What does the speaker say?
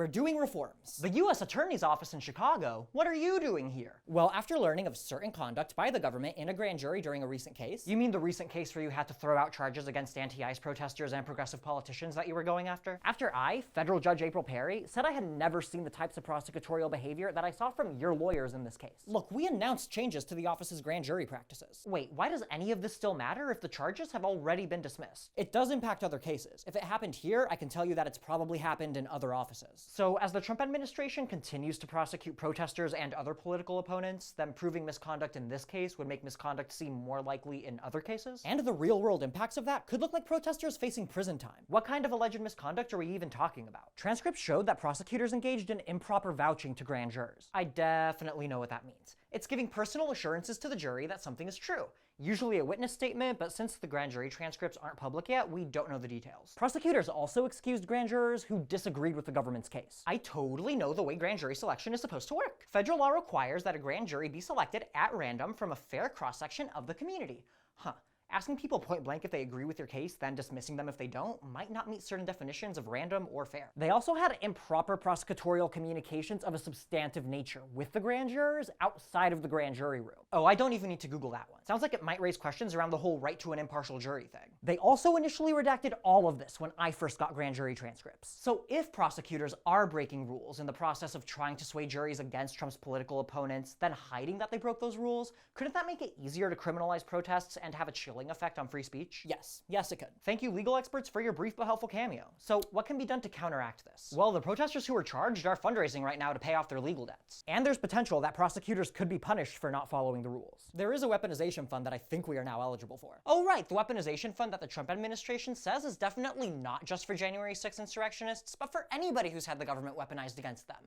we're doing reforms. The U.S. Attorney's Office in Chicago? What are you doing here? Well, after learning of certain conduct by the government in a grand jury during a recent case. You mean the recent case where you had to throw out charges against anti-ICE protesters and progressive politicians that you were going after? After Federal Judge April Perry, said I had never seen the types of prosecutorial behavior that I saw from your lawyers in this case. Look, we announced changes to the office's grand jury practices. Wait, why does any of this still matter if the charges have already been dismissed? It does impact other cases. If it happened here, I can tell you that it's probably happened in other offices. So as the Trump administration continues to prosecute protesters and other political opponents, then proving misconduct in this case would make misconduct seem more likely in other cases? And the real-world impacts of that could look like protesters facing prison time. What kind of alleged misconduct are we even talking about? Transcripts showed that prosecutors engaged in improper vouching to grand jurors. I definitely know what that means. It's giving personal assurances to the jury that something is true. Usually a witness statement, but since the grand jury transcripts aren't public yet, we don't know the details. Prosecutors also excused grand jurors who disagreed with the government's case. I totally know the way grand jury selection is supposed to work. Federal law requires that a grand jury be selected at random from a fair cross-section of the community. Asking people point blank if they agree with your case, then dismissing them if they don't, might not meet certain definitions of random or fair. They also had improper prosecutorial communications of a substantive nature with the grand jurors outside of the grand jury room. Oh, I don't even need to Google that one. Sounds like it might raise questions around the whole right to an impartial jury thing. They also initially redacted all of this when I first got grand jury transcripts. So if prosecutors are breaking rules in the process of trying to sway juries against Trump's political opponents, then hiding that they broke those rules, couldn't that make it easier to criminalize protests and have a chilling effect on free speech? Yes, it could. Thank you, legal experts, for your brief but helpful cameo. So what can be done to counteract this? Well, the protesters who are charged are fundraising right now to pay off their legal debts. And there's potential that prosecutors could be punished for not following the rules. There is a weaponization fund that I think we are now eligible for. Oh right, the weaponization fund that the Trump administration says is definitely not just for January 6th insurrectionists, but for anybody who's had the government weaponized against them.